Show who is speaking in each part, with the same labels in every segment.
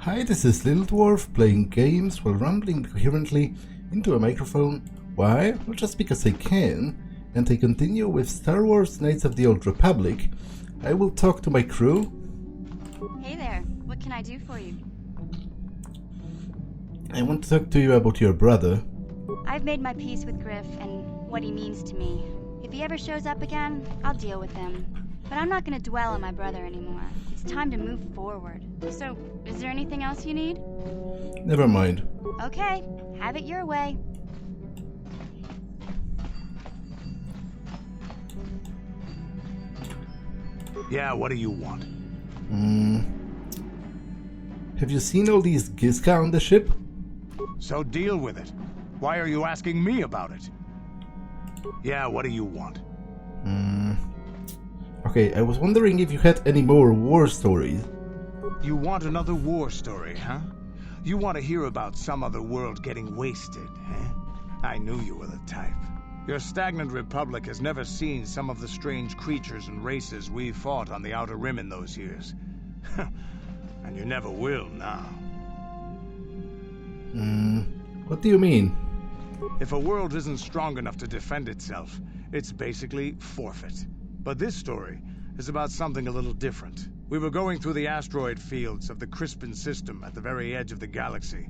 Speaker 1: Hi, this is Little Dwarf playing games while rambling coherently into a microphone. Why? Well, just because I can, and I continue with Star Wars Knights of the Old Republic. I will talk to my crew.
Speaker 2: Hey there, what can I do for you?
Speaker 1: I want to talk to you about your brother.
Speaker 2: I've made my peace with Griff and what he means to me. If he ever shows up again, I'll deal with him. But I'm not going to dwell on my brother anymore. It's time to move forward. So, is there anything else you need?
Speaker 1: Never mind.
Speaker 2: Okay, have it your way.
Speaker 3: Yeah, what do you want?
Speaker 1: Have you seen all these Gizka on the ship?
Speaker 3: So deal with it. Why are you asking me about it? Yeah, what do you want?
Speaker 1: Okay, I was wondering if you had any more war stories.
Speaker 3: You want another war story, huh? You want to hear about some other world getting wasted, eh? I knew you were the type. Your stagnant republic has never seen some of the strange creatures and races we fought on the Outer Rim in those years. And you never will now.
Speaker 1: What do you mean?
Speaker 3: If a world isn't strong enough to defend itself, it's basically forfeit. But this story is about something a little different. We were going through the asteroid fields of the Crispin system at the very edge of the galaxy,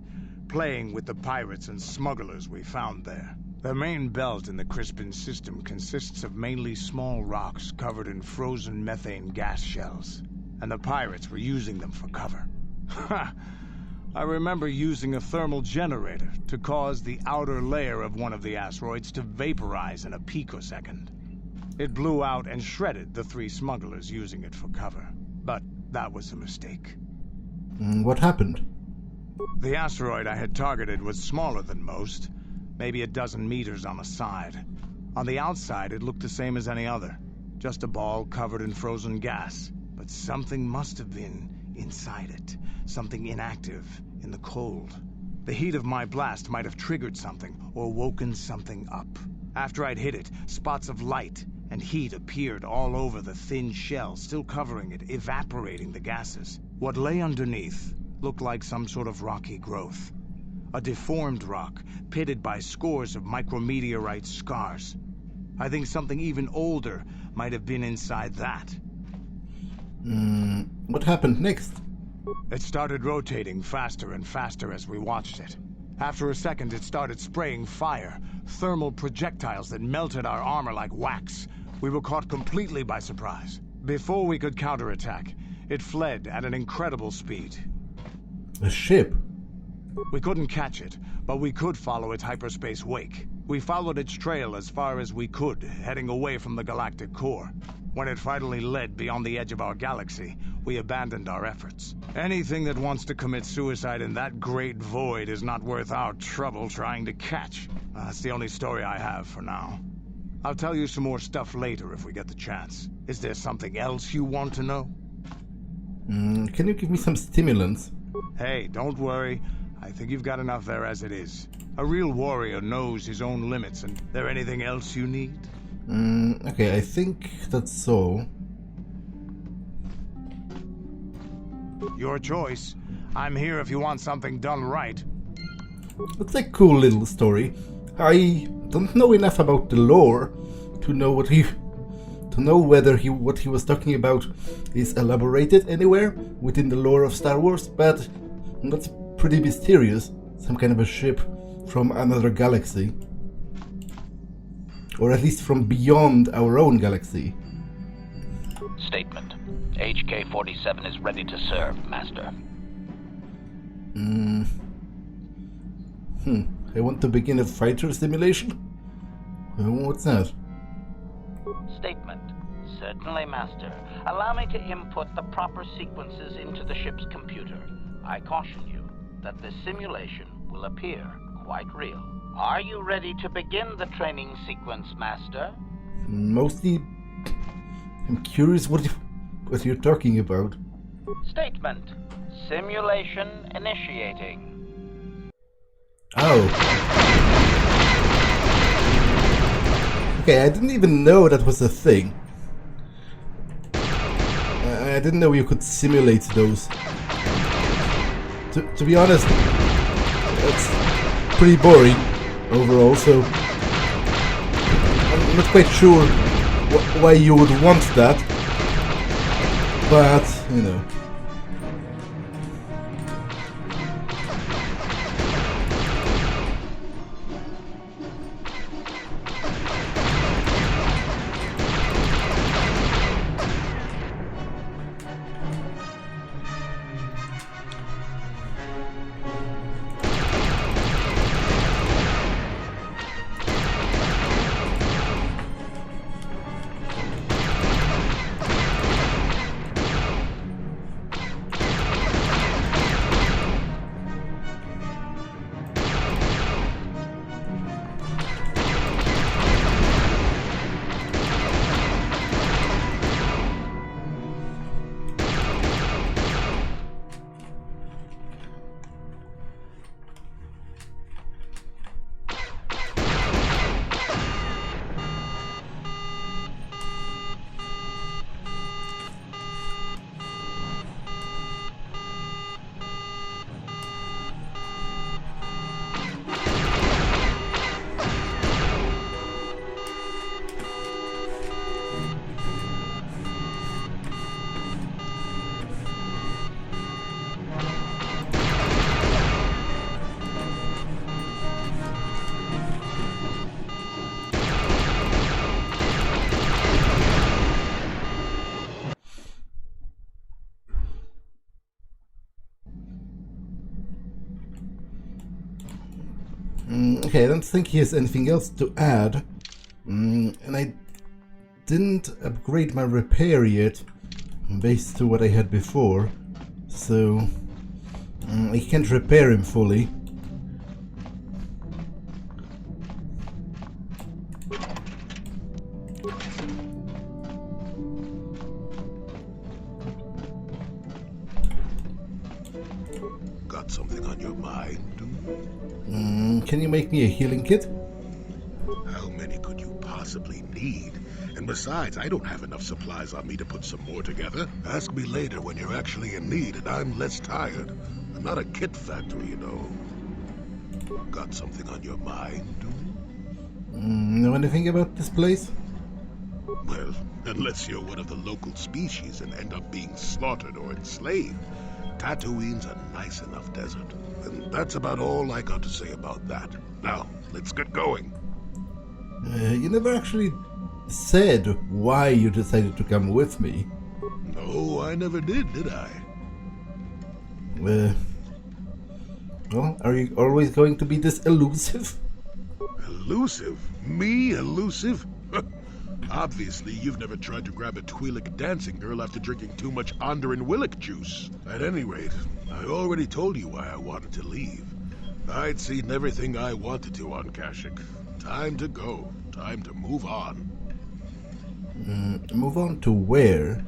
Speaker 3: playing with the pirates and smugglers we found there. The main belt in the Crispin system consists of mainly small rocks covered in frozen methane gas shells, and the pirates were using them for cover. Ha! I remember using a thermal generator to cause the outer layer of one of the asteroids to vaporize in a picosecond. It blew out and shredded the 3 smugglers using it for cover. But that was a mistake.
Speaker 1: What happened?
Speaker 3: The asteroid I had targeted was smaller than most, maybe a dozen meters on a side. On the outside, it looked the same as any other, just a ball covered in frozen gas. But something must have been inside it, something inactive in the cold. The heat of my blast might have triggered something or woken something up. After I'd hit it, spots of light and heat appeared all over the thin shell, still covering it, evaporating the gases. What lay underneath looked like some sort of rocky growth. A deformed rock, pitted by scores of micrometeorite scars. I think something even older might have been inside that.
Speaker 1: What happened next?
Speaker 3: It started rotating faster and faster as we watched it. After a second, it started spraying fire, thermal projectiles that melted our armor like wax. We were caught completely by surprise. Before we could counterattack, it fled at an incredible speed.
Speaker 1: A ship?
Speaker 3: We couldn't catch it, but we could follow its hyperspace wake. We followed its trail as far as we could, heading away from the galactic core. When it finally led beyond the edge of our galaxy, we abandoned our efforts. Anything that wants to commit suicide in that great void is not worth our trouble trying to catch. That's the only story I have for now. I'll tell you some more stuff later if we get the chance. Is there something else you want to know?
Speaker 1: Can you give me some stimulants?
Speaker 3: Hey, don't worry. I think you've got enough there as it is. A real warrior knows his own limits, and there anything else you need?
Speaker 1: Okay, I think that's all.
Speaker 3: Your choice. I'm here if you want something done right.
Speaker 1: That's a cool little story. I don't know enough about the lore to know what he was talking about is elaborated anywhere within the lore of Star Wars, but that's pretty mysterious. Some kind of a ship from another galaxy. Or at least from beyond our own galaxy.
Speaker 4: Statement. HK-47 is ready to serve, Master.
Speaker 1: I want to begin a fighter simulation? What's that?
Speaker 4: Statement. Certainly, Master. Allow me to input the proper sequences into the ship's computer. I caution you that this simulation will appear quite real. Are you ready to begin the training sequence, Master?
Speaker 1: Mostly, I'm curious what you're talking about.
Speaker 4: Statement. Simulation initiating.
Speaker 1: Oh. Okay, I didn't even know that was a thing. I didn't know you could simulate those to be honest, it's pretty boring overall, so I'm not quite sure why you would want that, but, you know. Okay, I don't think he has anything else to add. And I didn't upgrade my repair yet, based to what I had before, so I can't repair him fully.
Speaker 5: Got something on your mind?
Speaker 1: Can you make me a healing kit?
Speaker 5: How many could you possibly need? And besides, I don't have enough supplies on me to put some more together. Ask me later when you're actually in need and I'm less tired. I'm not a kit factory, you know. Got something on your mind?
Speaker 1: Know anything about this place?
Speaker 5: Well, unless you're one of the local species and end up being slaughtered or enslaved, Tatooine's a nice enough desert. And that's about all I got to say about that. Now, let's get going.
Speaker 1: You never actually said why you decided to come with me.
Speaker 5: No, I never did I?
Speaker 1: Well, are you always going to be this elusive?
Speaker 5: Elusive? Me elusive? Obviously, you've never tried to grab a Twi'lek dancing girl after drinking too much Onderan Willick juice. At any rate, I already told you why I wanted to leave. I'd seen everything I wanted to on Kashyyyk. Time to go. Time to move on.
Speaker 1: Move on to where?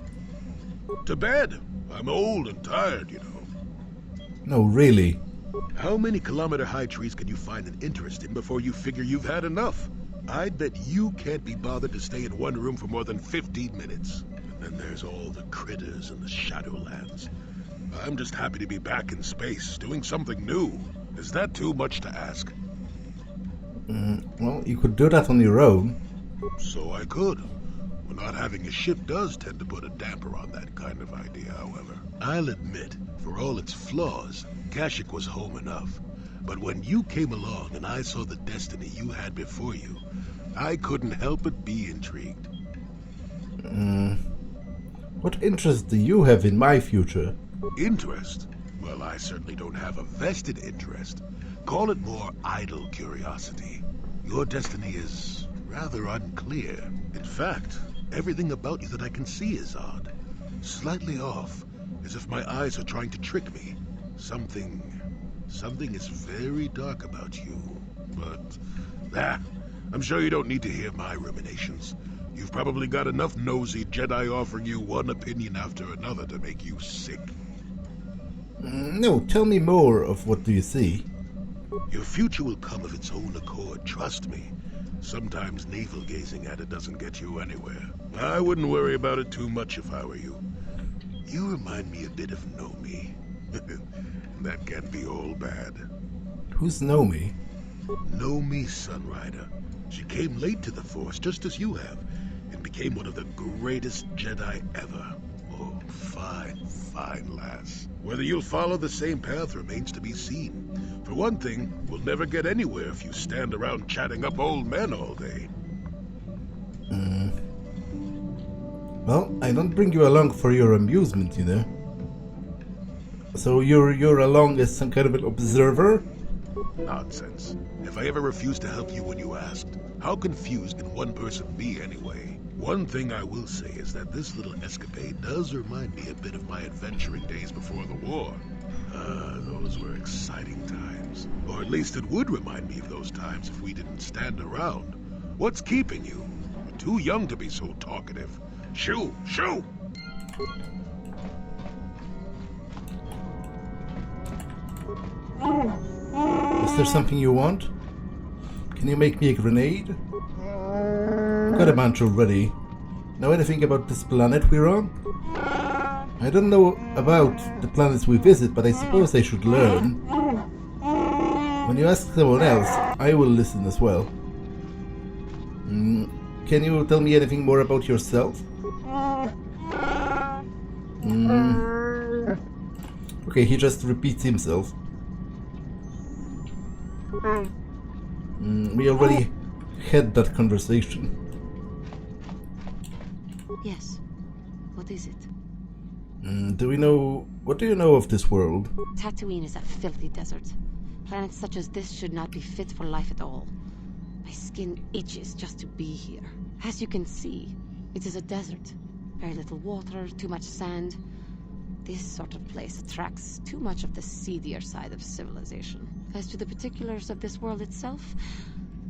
Speaker 5: To bed. I'm old and tired, you know.
Speaker 1: No, really.
Speaker 5: How many kilometer-high trees can you find an interest in before you figure you've had enough? I'd bet you can't be bothered to stay in one room for more than 15 minutes. And then there's all the critters and the Shadowlands. I'm just happy to be back in space, doing something new. Is that too much to ask?
Speaker 1: Well, you could do that on your own.
Speaker 5: So I could. Well, not having a ship does tend to put a damper on that kind of idea, however. I'll admit, for all its flaws, Kashyyyk was home enough. But when you came along and I saw the destiny you had before you, I couldn't help but be intrigued.
Speaker 1: What interest do you have in my future?
Speaker 5: Interest? Well, I certainly don't have a vested interest. Call it more idle curiosity. Your destiny is rather unclear. In fact, everything about you that I can see is odd. Slightly off, as if my eyes are trying to trick me. Something is very dark about you. But, I'm sure you don't need to hear my ruminations. You've probably got enough nosy Jedi offering you one opinion after another to make you sick.
Speaker 1: No, tell me more of what do you see.
Speaker 5: Your future will come of its own accord, trust me. Sometimes navel-gazing at it doesn't get you anywhere. I wouldn't worry about it too much if I were you. You remind me a bit of Nomi. That can't be all bad.
Speaker 1: Who's Nomi?
Speaker 5: Nomi Sunrider. She came late to the Force, just as you have, and became one of the greatest Jedi ever. Oh, fine, fine lass. Whether you'll follow the same path remains to be seen. For one thing, we'll never get anywhere if you stand around chatting up old men all day.
Speaker 1: Well, I don't bring you along for your amusement, you know. So you're along as some kind of an observer?
Speaker 5: Nonsense. If I ever refused to help you when you asked, how confused can one person be anyway? One thing I will say is that this little escapade does remind me a bit of my adventuring days before the war. Those were exciting times. Or at least it would remind me of those times if we didn't stand around. What's keeping you? You're too young to be so talkative. Shoo! Shoo!
Speaker 1: Is there something you want? Can you make me a grenade? I've got a bunch already. Know anything about this planet we're on? I don't know about the planets we visit, but I suppose I should learn. When you ask someone else, I will listen as well. Can you tell me anything more about yourself? Okay, he just repeats himself. We already had that conversation.
Speaker 6: Yes. What is it?
Speaker 1: What do you know of this world?
Speaker 6: Tatooine is a filthy desert. Planets such as this should not be fit for life at all. My skin itches just to be here. As you can see, it is a desert. Very little water, too much sand. This sort of place attracts too much of the seedier side of civilization. As to the particulars of this world itself,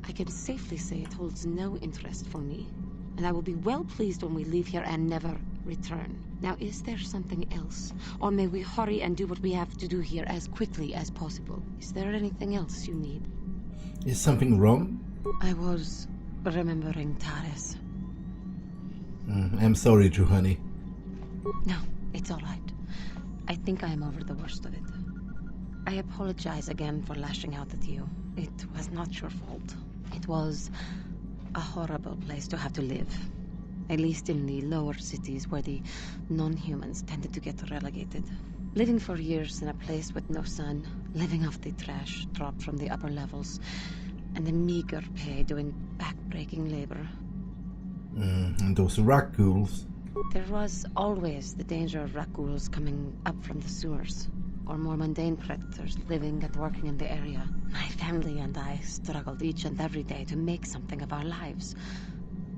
Speaker 6: I can safely say it holds no interest for me. And I will be well pleased when we leave here and never return. Now, is there something else? Or may we hurry and do what we have to do here as quickly as possible? Is there anything else you need?
Speaker 1: Is something wrong?
Speaker 6: I was remembering Taris.
Speaker 1: I'm sorry, Juhani.
Speaker 6: No, it's all right. I think I am over the worst of it. I apologize again for lashing out at you. It was not your fault. It was a horrible place to have to live. At least in the lower cities where the non-humans tended to get relegated. Living for years in a place with no sun, living off the trash dropped from the upper levels, and the meager pay doing back-breaking labor.
Speaker 1: And those rat ghouls.
Speaker 6: There was always the danger of rat ghouls coming up from the sewers, or more mundane predators living and working in the area. My family and I struggled each and every day to make something of our lives.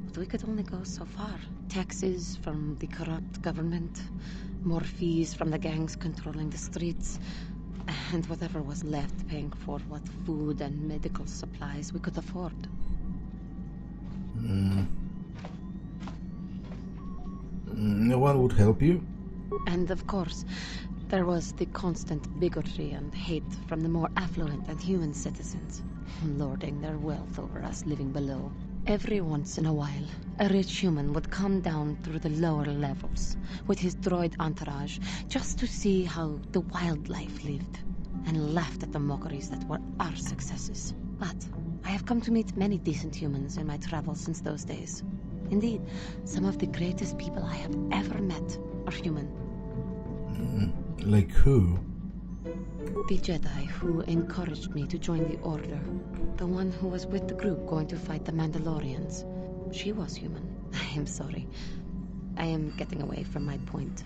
Speaker 6: But we could only go so far. Taxes from the corrupt government, more fees from the gangs controlling the streets, and whatever was left paying for what food and medical supplies we could afford.
Speaker 1: No one would help you?
Speaker 6: And of course, there was the constant bigotry and hate from the more affluent and human citizens, lording their wealth over us living below. Every once in a while, a rich human would come down through the lower levels with his droid entourage just to see how the wildlife lived, and laughed at the mockeries that were our successes. But I have come to meet many decent humans in my travels since those days. Indeed, some of the greatest people I have ever met are human.
Speaker 1: Like who?
Speaker 6: The Jedi who encouraged me to join the Order. The one who was with the group going to fight the Mandalorians. She was human. I am sorry. I am getting away from my point.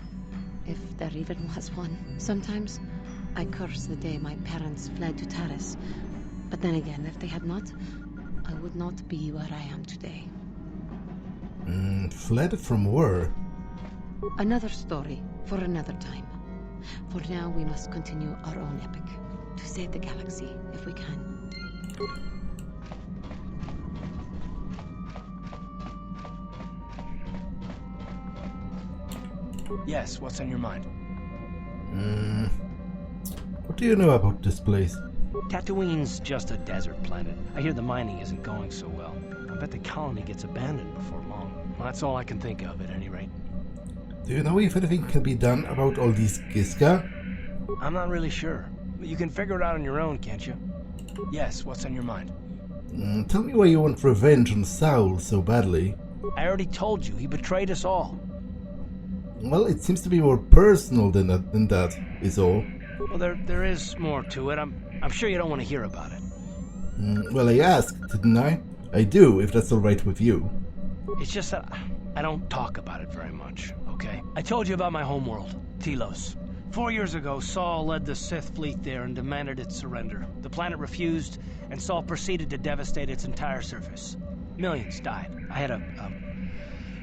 Speaker 6: If there even was one. Sometimes I curse the day my parents fled to Taris. But then again, if they had not, I would not be where I am today.
Speaker 1: Fled from where?
Speaker 6: Another story for another time. For now, we must continue our own epic. To save the galaxy, if we can.
Speaker 7: Yes, what's on your mind?
Speaker 1: What do you know about this place?
Speaker 7: Tatooine's just a desert planet. I hear the mining isn't going so well. I bet the colony gets abandoned before long. Well, that's all I can think of, at any rate.
Speaker 1: Do you know if anything can be done about all these Kiska?
Speaker 7: I'm not really sure. You can figure it out on your own, can't you? Yes, what's on your mind?
Speaker 1: Tell me why you want revenge on Saul so badly.
Speaker 7: I already told you, he betrayed us all.
Speaker 1: Well, it seems to be more personal than that is all.
Speaker 7: Well, there is more to it. I'm sure you don't want to hear about it.
Speaker 1: Well, I asked, didn't I? I do, if that's alright with you.
Speaker 7: It's just that I don't talk about it very much, okay? I told you about my homeworld, Telos. 4 years ago, Saul led the Sith fleet there and demanded its surrender. The planet refused, and Saul proceeded to devastate its entire surface. Millions died. I had a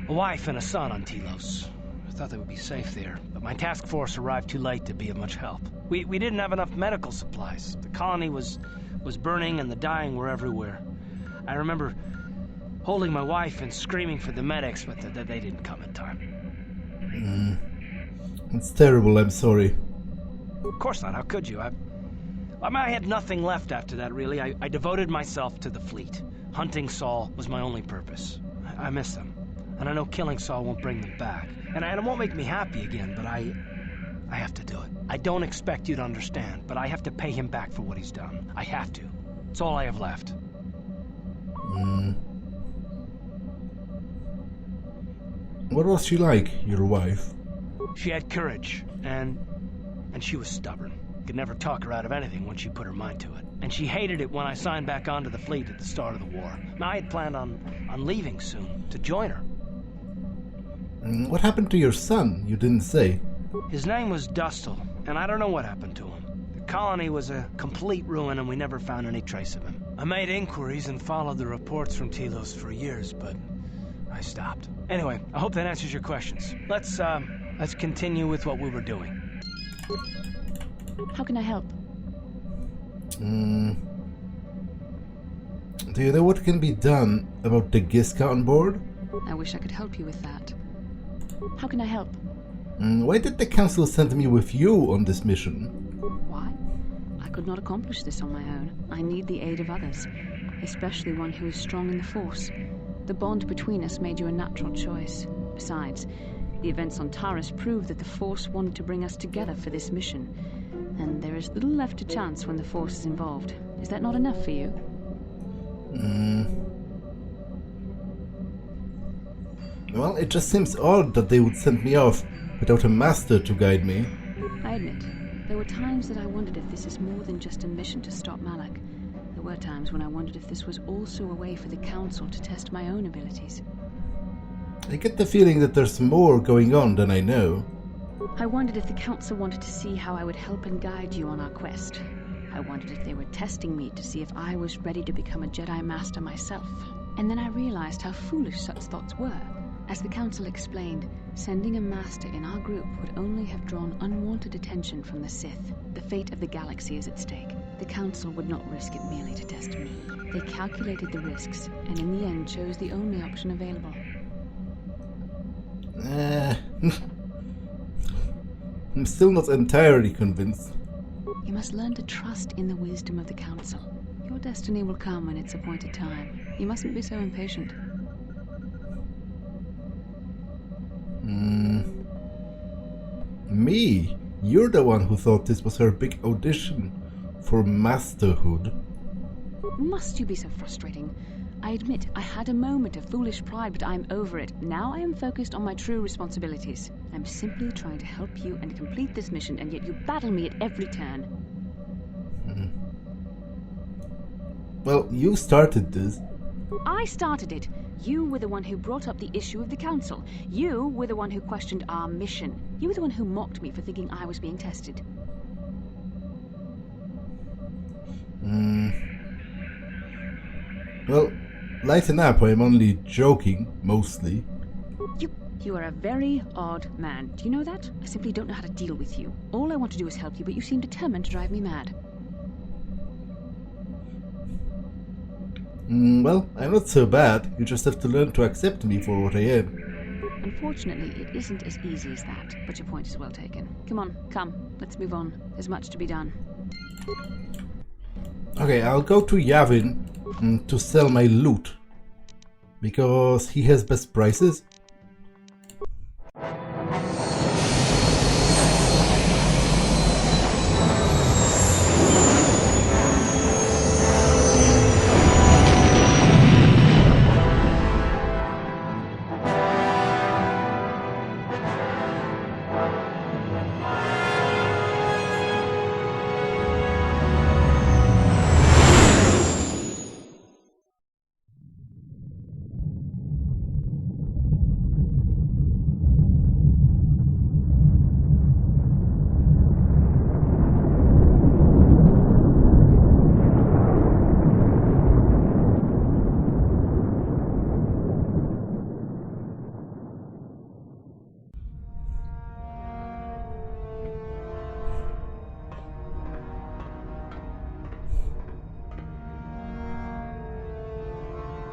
Speaker 7: wife and a son on Telos. I thought they would be safe there, but my task force arrived too late to be of much help. We didn't have enough medical supplies. The colony was burning and the dying were everywhere. I remember holding my wife and screaming for the medics, but they didn't come in time.
Speaker 1: It's terrible, I'm sorry.
Speaker 7: Of course not, how could you? I had nothing left after that, really. I devoted myself to the fleet. Hunting Saul was my only purpose. I miss them. And I know killing Saul won't bring them back. And it won't make me happy again, but I have to do it. I don't expect you to understand, but I have to pay him back for what he's done. I have to. It's all I have left.
Speaker 1: What was she like, your wife?
Speaker 7: She had courage, and she was stubborn. Could never talk her out of anything once she put her mind to it. And she hated it when I signed back onto the fleet at the start of the war. I had planned on leaving soon, to join her.
Speaker 1: What happened to your son? You didn't say.
Speaker 7: His name was Dustil, and I don't know what happened to him. The colony was a complete ruin, and we never found any trace of him. I made inquiries and followed the reports from Telos for years, but I stopped. Anyway, I hope that answers your questions. Let's continue with what we were doing.
Speaker 6: How can I help?
Speaker 1: Do you know what can be done about the Giska on board?
Speaker 6: I wish I could help you with that. How can I help?
Speaker 1: Why did the council send me with you on this mission?
Speaker 6: Why? I could not accomplish this on my own. I need the aid of others, especially one who is strong in the Force. The bond between us made you a natural choice. Besides, the events on Taris prove that the Force wanted to bring us together for this mission. And there is little left to chance when the Force is involved. Is that not enough for you?
Speaker 1: Well, it just seems odd that they would send me off without a master to guide me.
Speaker 6: I admit, there were times that I wondered if this is more than just a mission to stop Malak. There were times when I wondered if this was also a way for the Council to test my own abilities.
Speaker 1: I get the feeling that there's more going on than I know.
Speaker 6: I wondered if the Council wanted to see how I would help and guide you on our quest. I wondered if they were testing me to see if I was ready to become a Jedi Master myself. And then I realized how foolish such thoughts were. As the Council explained, sending a Master in our group would only have drawn unwanted attention from the Sith. The fate of the galaxy is at stake. The Council would not risk it merely to test me. They calculated the risks, and in the end chose the only option available.
Speaker 1: I'm still not entirely convinced.
Speaker 6: You must learn to trust in the wisdom of the Council. Your destiny will come when its appointed time. You mustn't be so impatient.
Speaker 1: Me? You're the one who thought this was her big audition for masterhood.
Speaker 6: Must you be so frustrating? I admit, I had a moment of foolish pride, but I'm over it. Now I am focused on my true responsibilities. I'm simply trying to help you and complete this mission, and yet you battle me at every turn.
Speaker 1: Well, you started this.
Speaker 6: I started it. You were the one who brought up the issue of the Council. You were the one who questioned our mission. You were the one who mocked me for thinking I was being tested.
Speaker 1: Well, lighten up, I'm only joking, mostly.
Speaker 6: You are a very odd man. Do you know that? I simply don't know how to deal with you. All I want to do is help you, but you seem determined to drive me mad.
Speaker 1: Well, I'm not so bad. You just have to learn to accept me for what I am.
Speaker 6: Unfortunately, it isn't as easy as that, but your point is well taken. Come, let's move on. There's much to be done.
Speaker 1: Okay, I'll go to Yavin to sell my loot, because he has best prices.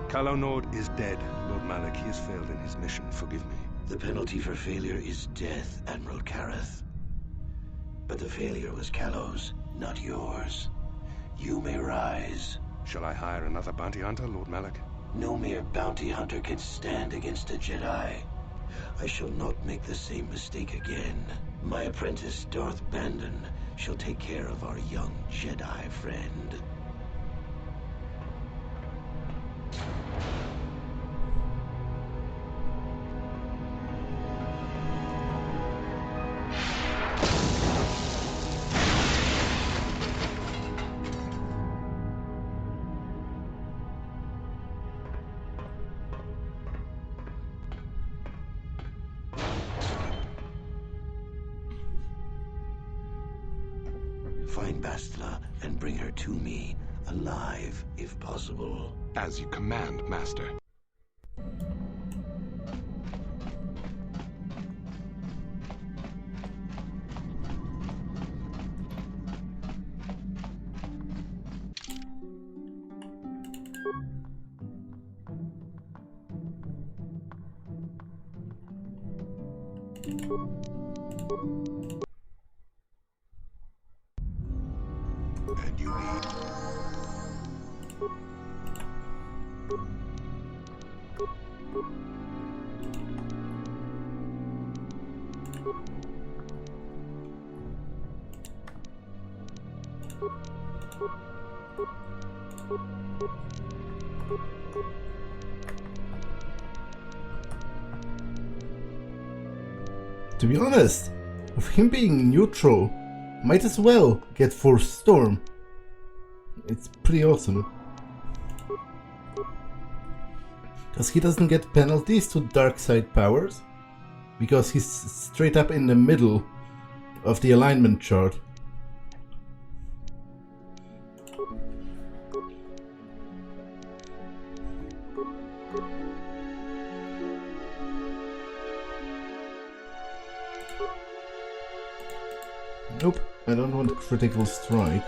Speaker 8: Calo Nord is dead, Lord Malak. He has failed in his mission. Forgive me.
Speaker 9: The penalty for failure is death, Admiral Kareth. But the failure was Calo's, not yours. You may rise.
Speaker 8: Shall I hire another bounty hunter, Lord Malak?
Speaker 9: No mere bounty hunter can stand against a Jedi. I shall not make the same mistake again. My apprentice, Darth Bandon, shall take care of our young Jedi friend. Find Bastila and bring her to me, alive, if possible.
Speaker 8: As you command, Master.
Speaker 5: And you need...
Speaker 1: To be honest, with him being neutral, might as well get Force Storm. It's pretty awesome. Because he doesn't get penalties to dark side powers, because he's straight up in the middle of the alignment chart. Nope, I don't want critical strike.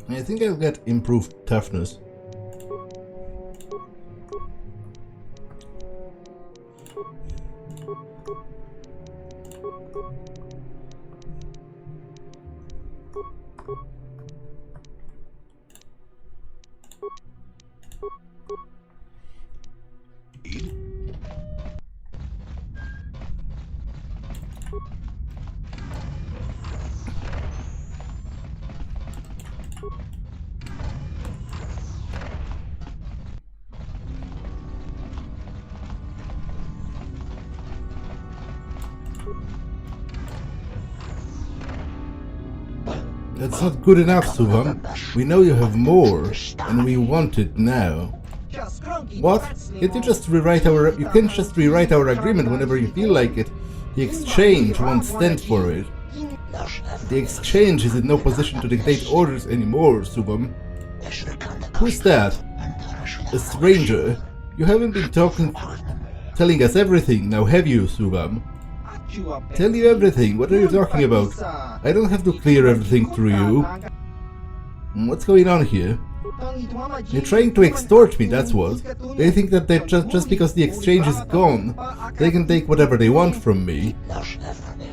Speaker 1: I think I'll get improved toughness. That's not good enough, Suvam. We know you have more, and we want it now. What? Can't you just rewrite our... You can't just rewrite our agreement whenever you feel like it. The exchange won't stand for it. The exchange is in no position to dictate orders anymore, Suvam. Who's that? A stranger? You haven't been telling us everything, now have you, Suvam? Tell you everything, what are you talking about? I don't have to clear everything through you. What's going on here? They're trying to extort me, that's what. They think that they just because the exchange is gone, they can take whatever they want from me.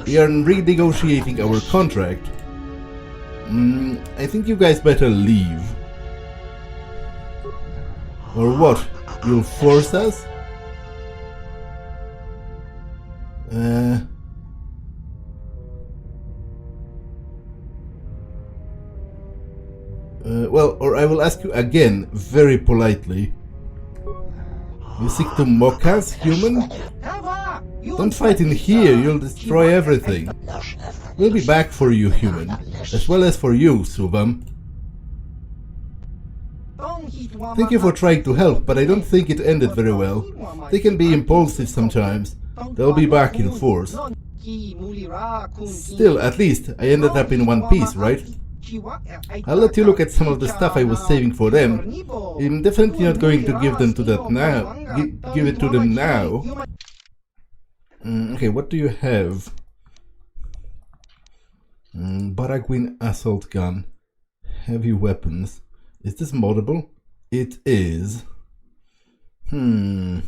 Speaker 1: We are renegotiating our contract. I think you guys better leave. Or what? You'll force us? Well, or I will ask you again, very politely. You seek to mock us, human? Don't fight in here, you'll destroy everything. We'll be back for you, human, as well as for you, Suvam. Thank you for trying to help, but I don't think it ended very well. They can be impulsive sometimes. They'll be back in force. Still, at least, I ended up in one piece, right? I'll let you look at some of the stuff I was saving for them. I'm definitely not going to give them to that now. Give it to them now. Okay, what do you have? Baraguin assault gun. Heavy weapons. Is this moddable? It is. Another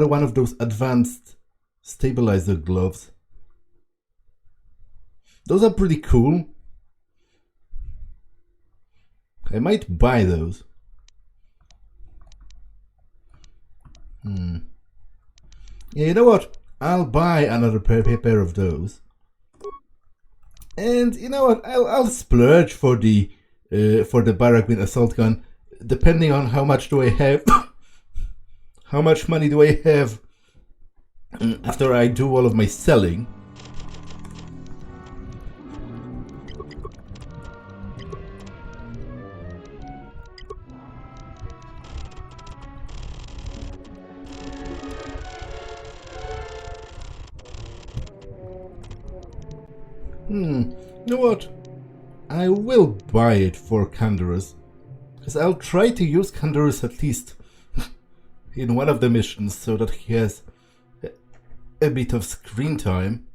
Speaker 1: one of those advanced stabilizer gloves. Those are pretty cool. I might buy those. Yeah, you know what? I'll buy another pair of those. And you know what? I'll splurge for the Baraguin assault gun, depending on how much do I have. How much money do I have after I do all of my selling? You know what? I will buy it for Canderous, because I'll try to use Canderous at least in one of the missions so that he has a bit of screen time.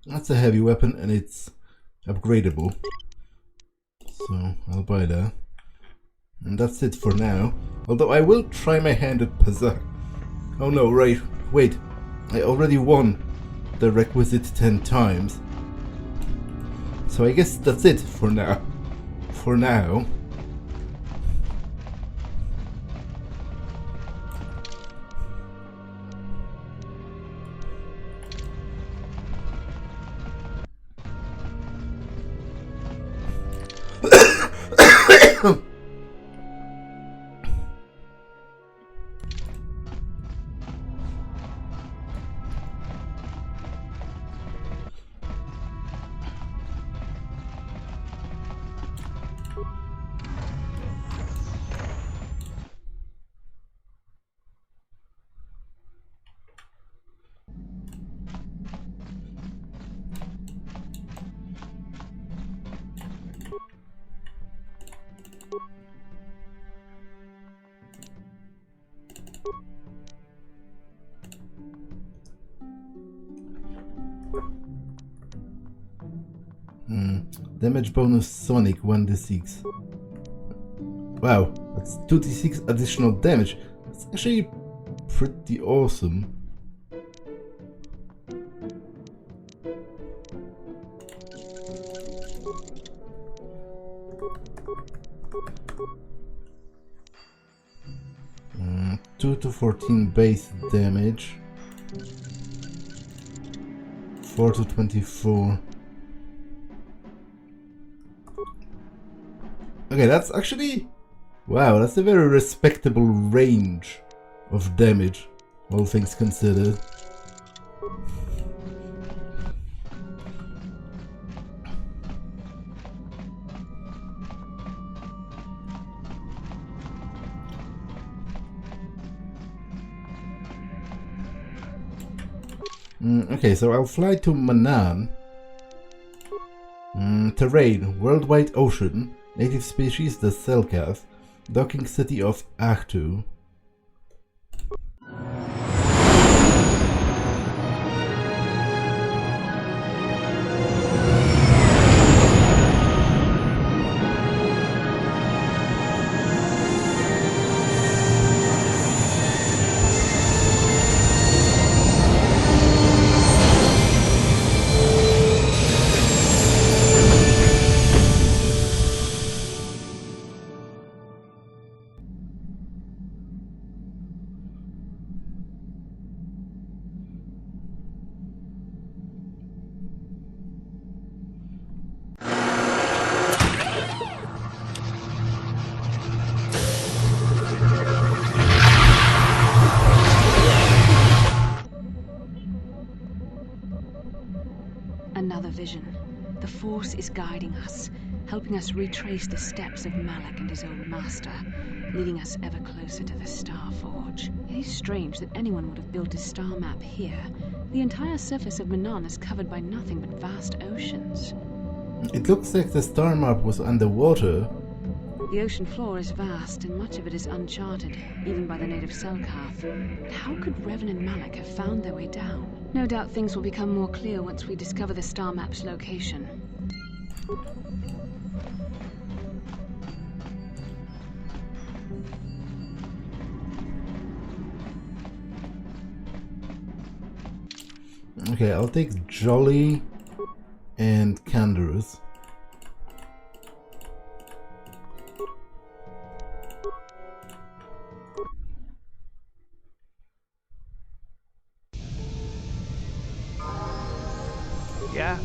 Speaker 1: That's a heavy weapon and it's upgradable, so I'll buy that. And that's it for now. Although I will try my hand at PAZAAK. Oh no, right, wait. I already won the requisite 10 times. So I guess that's it for now. For now. Damage bonus Sonic 1d6. Wow, that's 2d6 additional damage. That's actually pretty awesome. Mm, 2 to 14 base damage. 4 to 24. Okay, that's actually... Wow, that's a very respectable range of damage, all things considered. Okay, so I'll fly to Manaan. Terrain, worldwide ocean. Native species, the Selkath. Docking city of Ahtu.
Speaker 6: Another vision. The Force is guiding us, helping us retrace the steps of Malak and his old master, leading us ever closer to the Star Forge. It is strange that anyone would have built a star map here. The entire surface of Manaan is covered by nothing but vast oceans.
Speaker 1: It looks like the star map was underwater,
Speaker 6: The ocean floor is vast, and much of it is uncharted, even by the native Selkath. But how could Revan and Malak have found their way down? No doubt things will become more clear once we discover the star map's location.
Speaker 1: Okay, I'll take Jolly and Canderous.
Speaker 3: Yeah?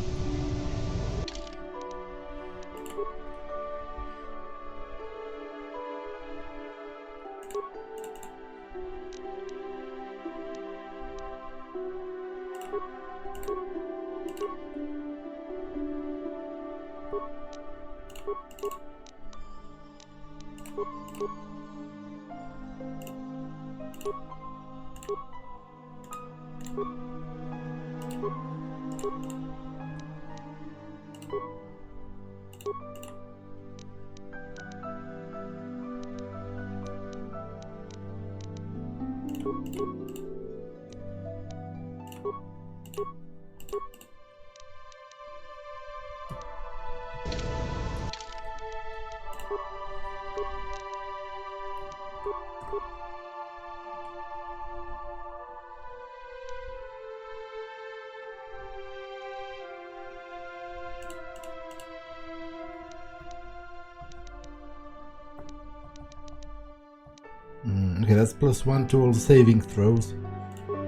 Speaker 1: Okay, that's +1 to all saving throws.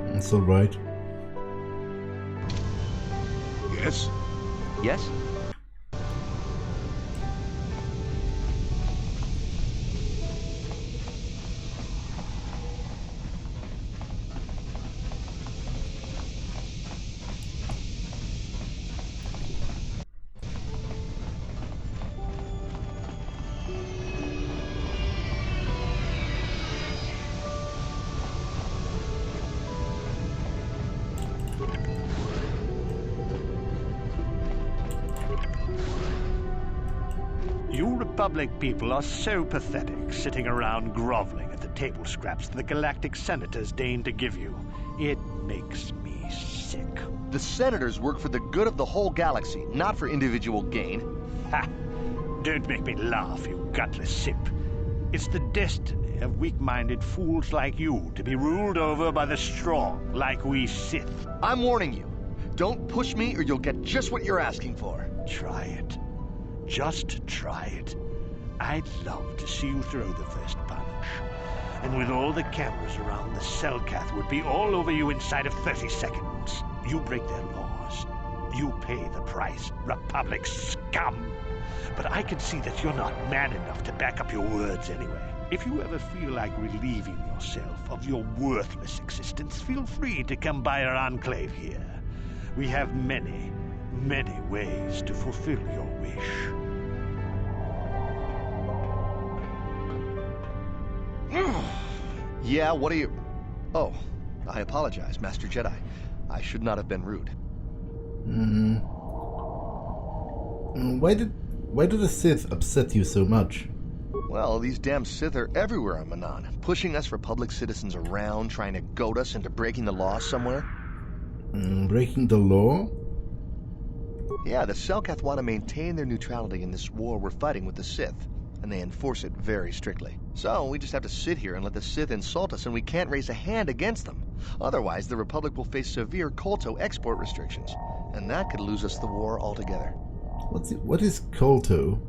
Speaker 1: That's alright.
Speaker 5: Yes?
Speaker 8: Yes?
Speaker 10: You Republic people are so pathetic, sitting around groveling at the table scraps the Galactic Senators deign to give you. It makes me sick.
Speaker 11: The Senators work for the good of the whole galaxy, not for individual gain.
Speaker 10: Ha! Don't make me laugh, you gutless simp. It's the destiny of weak-minded fools like you to be ruled over by the strong, like we Sith.
Speaker 11: I'm warning you. Don't push me or you'll get just what you're asking for.
Speaker 10: Try it. Just try it. I'd love to see you throw the first punch. And with all the cameras around, the Selkath would be all over you inside of 30 seconds. You break their laws. You pay the price, Republic scum. But I can see that you're not man enough to back up your words anyway. If you ever feel like relieving yourself of your worthless existence, feel free to come by our enclave here. We have many, many ways to fulfill your wish.
Speaker 11: Yeah, what are you... Oh, I apologize, Master Jedi. I should not have been rude.
Speaker 1: Why do the Sith upset you so much?
Speaker 11: Well, these damn Sith are everywhere on Manaan, pushing us Republic citizens around, trying to goad us into breaking the law somewhere.
Speaker 1: Breaking the law?
Speaker 11: Yeah, the Selkath want to maintain their neutrality in this war we're fighting with the Sith, and they enforce it very strictly. So we just have to sit here and let the Sith insult us, and we can't raise a hand against them. Otherwise, the Republic will face severe Kolto export restrictions, and that could lose us the war altogether.
Speaker 1: What is Kolto?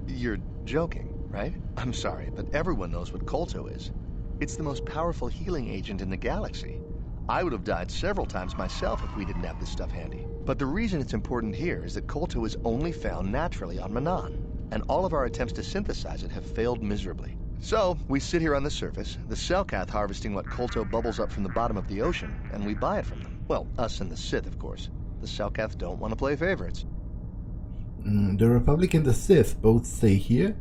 Speaker 11: You're joking, right? I'm sorry, but everyone knows what Kolto is. It's the most powerful healing agent in the galaxy. I would have died several times myself if we didn't have this stuff handy. But the reason it's important here is that Kolto is only found naturally on Manaan, and all of our attempts to synthesize it have failed miserably. So, we sit here on the surface, the Selkath harvesting what Kolto bubbles up from the bottom of the ocean, and we buy it from them. Well, us and the Sith, of course. The Selkath don't want to play favorites.
Speaker 1: The Republic and the Sith both stay here?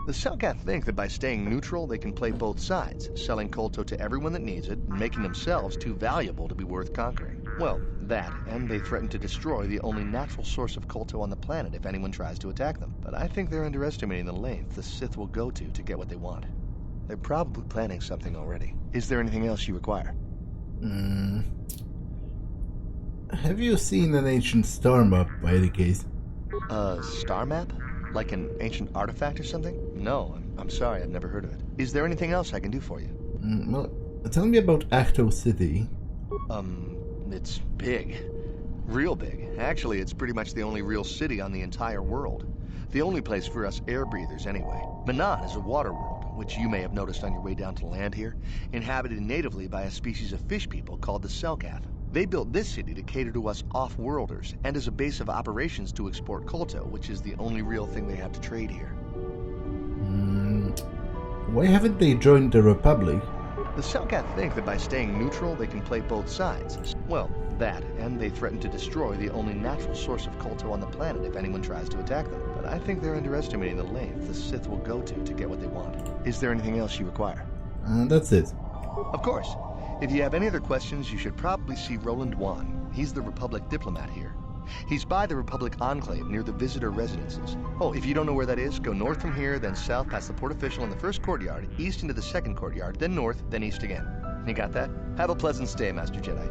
Speaker 11: The Selkath think that by staying neutral, they can play both sides, selling Kolto to everyone that needs it, and making themselves too valuable to be worth conquering. Well, that, and they threaten to destroy the only natural source of kolto on the planet if anyone tries to attack them. But I think they're underestimating the length the Sith will go to get what they want. They're probably planning something already. Is there anything else you require?
Speaker 1: Have you seen an ancient star map by any case?
Speaker 11: A star map? Like an ancient artifact or something? No, I'm sorry, I've never heard of it. Is there anything else I can do for you?
Speaker 1: Well, tell me about Acto City.
Speaker 11: It's big. Real big. Actually, it's pretty much the only real city on the entire world. The only place for us air breathers, anyway. Manaan is a water world, which you may have noticed on your way down to land here, inhabited natively by a species of fish people called the Selkath. They built this city to cater to us off-worlders, and as a base of operations to export kolto, which is the only real thing they have to trade here.
Speaker 1: Why haven't they joined the Republic?
Speaker 11: The Selkath think that by staying neutral, they can play both sides. Well, that, and they threaten to destroy the only natural source of kolto on the planet if anyone tries to attack them. But I think they're underestimating the length the Sith will go to get what they want. Is there anything else you require?
Speaker 1: That's it.
Speaker 11: Of course. If you have any other questions, you should probably see Roland Wan. He's the Republic diplomat here. He's by the Republic Enclave near the visitor residences. Oh, if you don't know where that is, go north from here, then south past the port official in the first courtyard, east into the second courtyard, then north, then east again. You got that? Have a pleasant stay, Master Jedi.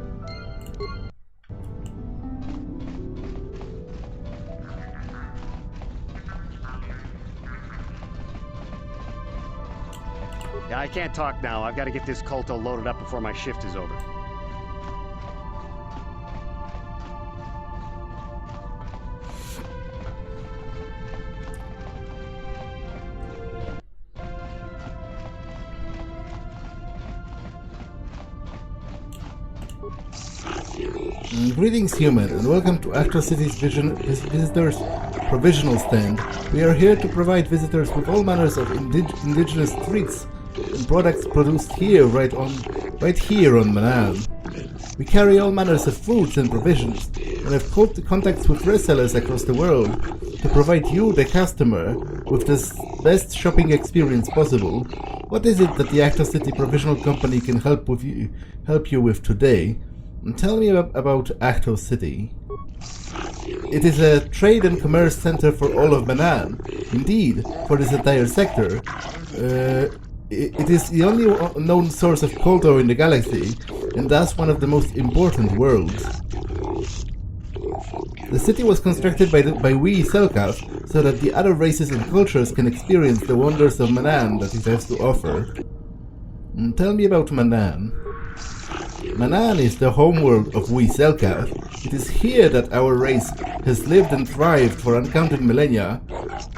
Speaker 12: Yeah, I can't talk now. I've got to get this kolto loaded up before my shift is over.
Speaker 1: Greetings, human, and welcome to Acto City's Visitors Provisional Stand. We are here to provide visitors with all manners of indigenous treats and products produced here, right here on Manaan. We carry all manners of foods and provisions, and have contacts with resellers across the world to provide you, the customer, with the best shopping experience possible. What is it that the Acto City Provisional Company can help you with today? Tell me about Acto City. It is a trade and commerce center for all of Manaan. Indeed, for this entire sector. It is the only known source of kolto in the galaxy, and thus one of the most important worlds. The city was constructed by we Selkath so that the other races and cultures can experience the wonders of Manaan that it has to offer. Tell me about Manaan. Manaan is the homeworld of we Selkath. It is here that our race has lived and thrived for uncounted millennia.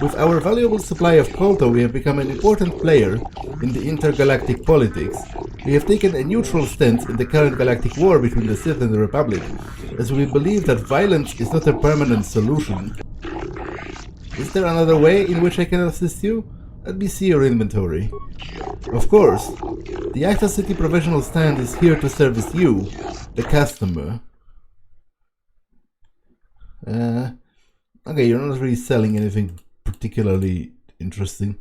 Speaker 1: With our valuable supply of kolto, we have become an important player in the intergalactic politics. We have taken a neutral stance in the current galactic war between the Sith and the Republic, as we believe that violence is not a permanent solution. Is there another way in which I can assist you? Let me see your inventory. Of course, the Acto City Provisional Stand is here to service you, the customer. Okay, you're not really selling anything particularly interesting.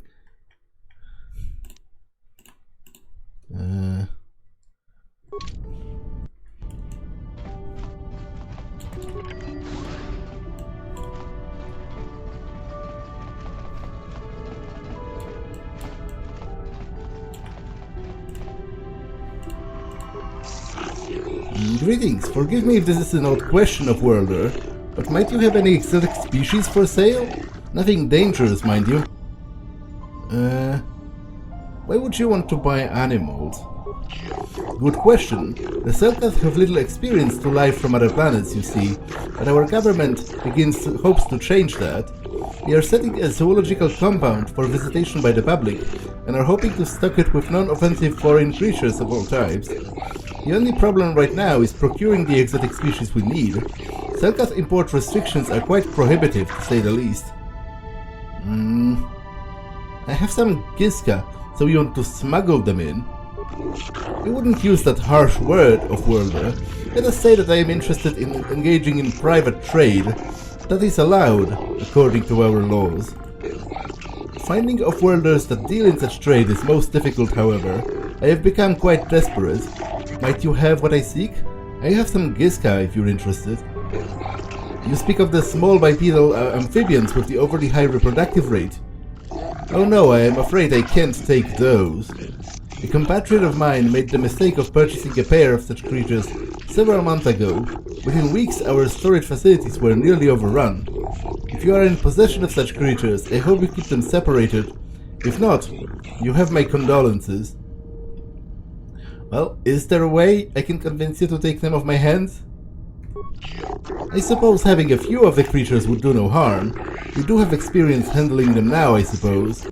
Speaker 1: Greetings, forgive me if this is an odd question of Worlder, but might you have any exotic species for sale? Nothing dangerous, mind you. Why would you want to buy animals? Good question. The Selkath have little experience to life from other planets, you see, but our government hopes to change that. We are setting a zoological compound for visitation by the public, and are hoping to stock it with non-offensive foreign creatures of all types. The only problem right now is procuring the exotic species we need. Selkath import restrictions are quite prohibitive, to say the least. I have some Giska, so you want to smuggle them in? I wouldn't use that harsh word of Worlder. Let us say that I am interested in engaging in private trade. That is allowed, according to our laws. Finding off-worlders that deal in such trade is most difficult, however. I have become quite desperate. Might you have what I seek? I have some Giska if you're interested. You speak of the small bipedal amphibians with the overly high reproductive rate. Oh no, I am afraid I can't take those. A compatriot of mine made the mistake of purchasing a pair of such creatures several months ago. Within weeks, our storage facilities were nearly overrun. If you are in possession of such creatures, I hope you keep them separated. If not, you have my condolences. Well, is there a way I can convince you to take them off my hands? I suppose having a few of the creatures would do no harm. You do have experience handling them now, I suppose.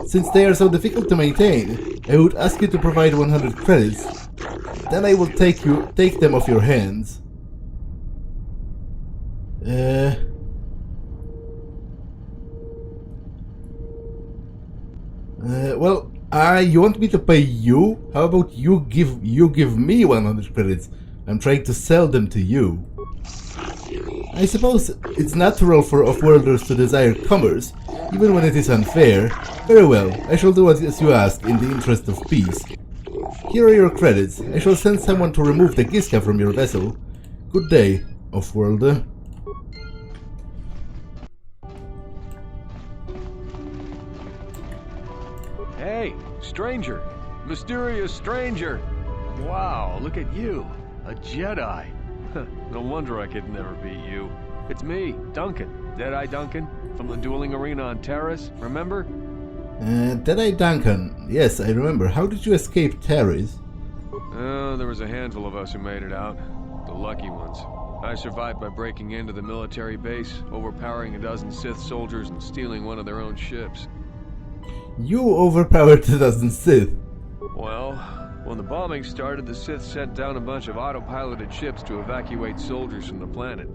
Speaker 1: Since they are so difficult to maintain, I would ask you to provide 100 credits. Then I will take them off your hands. Well, you want me to pay you? How about you give me 100 credits? I'm trying to sell them to you. I suppose it's natural for off-worlders to desire commerce, even when it is unfair. Very well, I shall do as you ask in the interest of peace. Here are your credits. I shall send someone to remove the Giska from your vessel. Good day, off-worlder.
Speaker 13: Hey, stranger! Mysterious stranger! Wow, look at you! A Jedi! No wonder I could never beat you. It's me, Duncan. Deadeye Duncan, from the dueling arena on Taris, remember?
Speaker 1: Deadeye Duncan. Yes, I remember. How did you escape Taris?
Speaker 13: There was a handful of us who made it out. The lucky ones. I survived by breaking into the military base, overpowering a dozen Sith soldiers and stealing one of their own ships.
Speaker 1: You overpowered a dozen Sith?
Speaker 13: Well, when the bombing started, the Sith sent down a bunch of autopiloted ships to evacuate soldiers from the planet.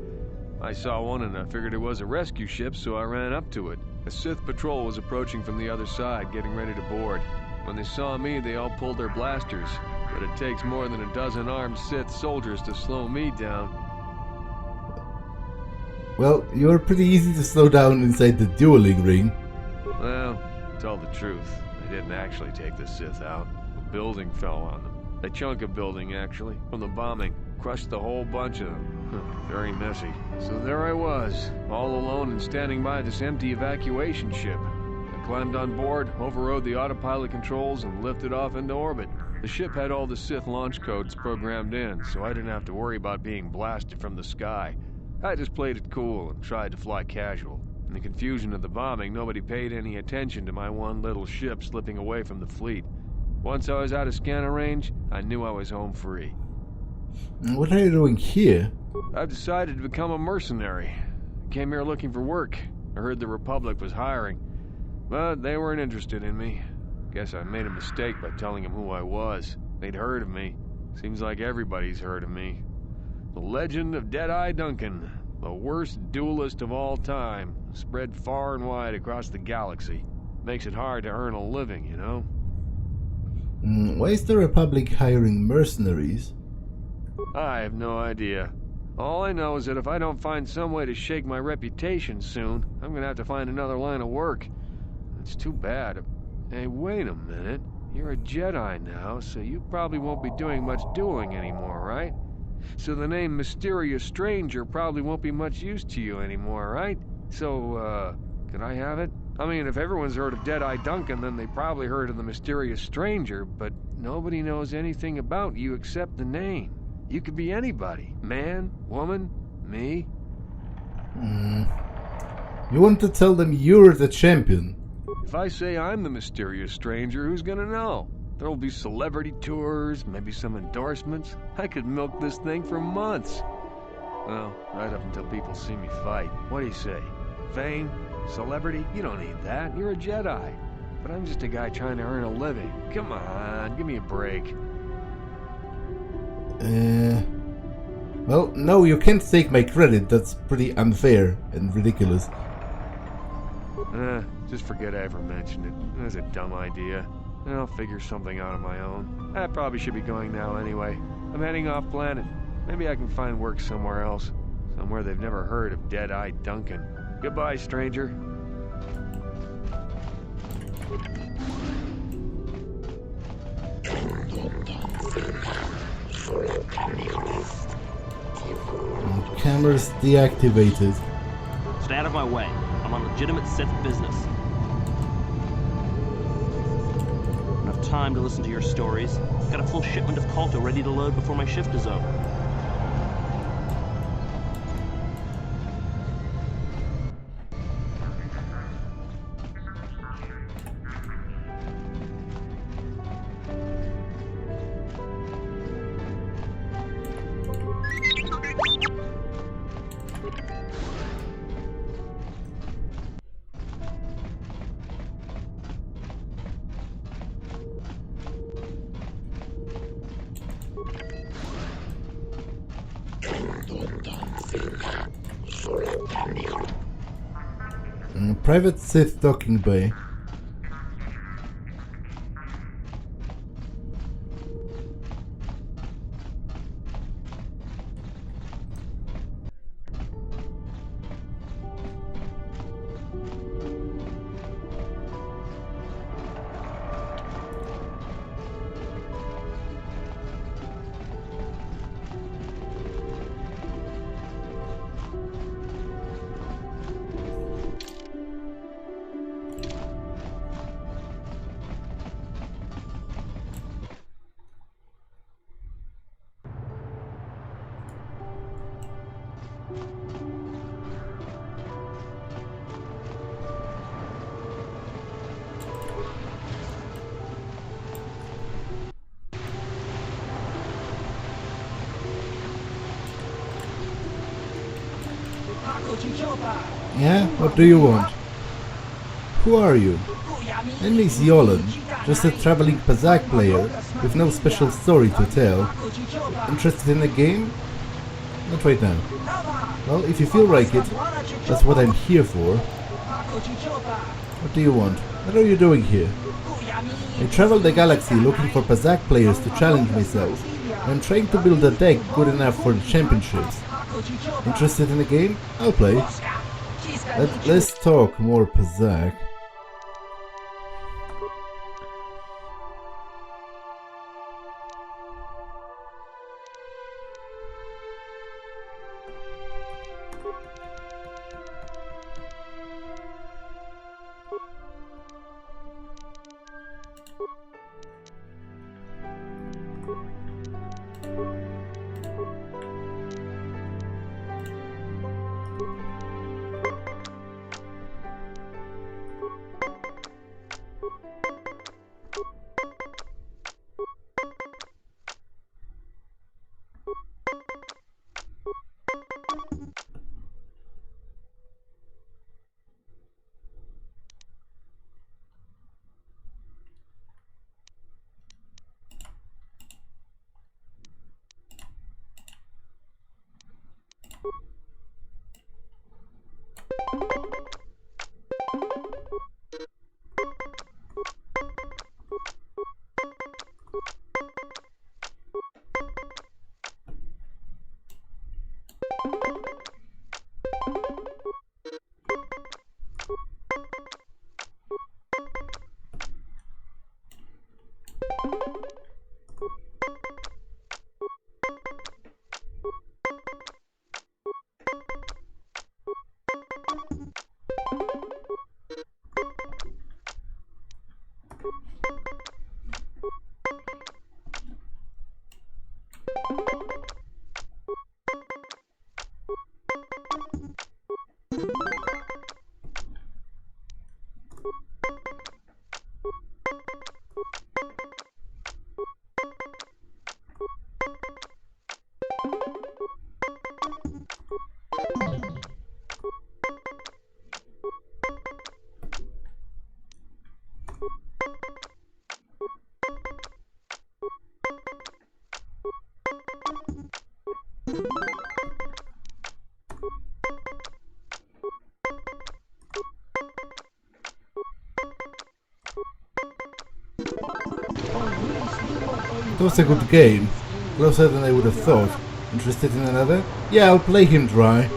Speaker 13: I saw one and I figured it was a rescue ship, so I ran up to it. A Sith patrol was approaching from the other side, getting ready to board. When they saw me, they all pulled their blasters. But it takes more than a dozen armed Sith soldiers to slow me down.
Speaker 1: Well, you're pretty easy to slow down inside the dueling ring.
Speaker 13: Well, to tell the truth, I didn't actually take the Sith out. A building fell on them. A chunk of building, actually, from the bombing. Crushed the whole bunch of them. Very messy. So there I was, all alone and standing by this empty evacuation ship. I climbed on board, overrode the autopilot controls, and lifted off into orbit. The ship had all the Sith launch codes programmed in, so I didn't have to worry about being blasted from the sky. I just played it cool and tried to fly casual. In the confusion of the bombing, nobody paid any attention to my one little ship slipping away from the fleet. Once I was out of scanner range, I knew I was home free.
Speaker 1: What are you doing here?
Speaker 13: I've decided to become a mercenary. I came here looking for work. I heard the Republic was hiring, but they weren't interested in me. Guess I made a mistake by telling them who I was. They'd heard of me. Seems like everybody's heard of me. The legend of Deadeye Duncan, the worst duelist of all time, spread far and wide across the galaxy. Makes it hard to earn a living, you know?
Speaker 1: Why is the Republic hiring mercenaries?
Speaker 13: I have no idea. All I know is that if I don't find some way to shake my reputation soon, I'm gonna have to find another line of work. It's too bad. Hey, wait a minute. You're a Jedi now, so you probably won't be doing much dueling anymore, right? So the name Mysterious Stranger probably won't be much use to you anymore, right? So, can I have it? I mean, if everyone's heard of Deadeye Duncan, then they probably heard of the Mysterious Stranger, but nobody knows anything about you except the name. You could be anybody. Man, woman, me.
Speaker 1: You want to tell them you're the champion?
Speaker 13: If I say I'm the Mysterious Stranger, who's gonna know? There'll be celebrity tours, maybe some endorsements. I could milk this thing for months. Well, right up until people see me fight. What do you say? Fame? Celebrity? You don't need that. You're a Jedi. But I'm just a guy trying to earn a living. Come on, give me a break.
Speaker 1: Well, no, you can't take my credit. That's pretty unfair and ridiculous.
Speaker 13: Just forget I ever mentioned it. That's a dumb idea. I'll figure something out on my own. I probably should be going now anyway. I'm heading off planet. Maybe I can find work somewhere else. Somewhere they've never heard of Deadeye Duncan. Goodbye, stranger.
Speaker 1: Cameras deactivated.
Speaker 14: Stay out of my way. I'm on legitimate Sith business. Enough time to listen to your stories. Got a full shipment of Kolto ready to load before my shift is over.
Speaker 1: Private Sith docking bay. Yeah? What do you want? Who are you? My name is Yolan, just a traveling PAZAAK player with no special story to tell. Interested in a game? Not right now. Well, if you feel like it, that's what I'm here for. What do you want? What are you doing here? I travel the galaxy looking for PAZAAK players to challenge myself. I'm trying to build a deck good enough for the championships. Interested in the game? I'll play. Let's talk more PAZAAK. It was a good game. Closer than I would have thought. Interested in another? Yeah, I'll play him dry.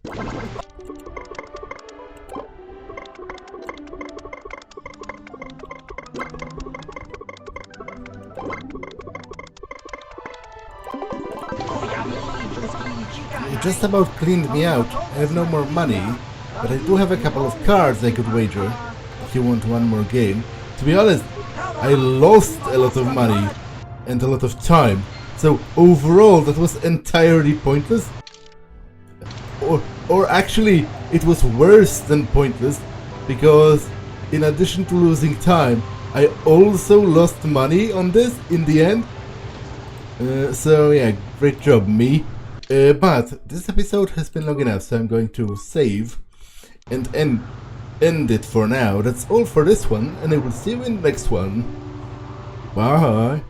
Speaker 1: You just about cleaned me out. I have no more money, but I do have a couple of cards I could wager if you want one more game. To be honest, I lost a lot of money and a lot of time, so overall that was entirely pointless. Or actually, it was worse than pointless, because in addition to losing time, I also lost money on this in the end. So yeah, great job, me. But this episode has been long enough, so I'm going to save and end it for now. That's all for this one, and I will see you in the next one. Bye.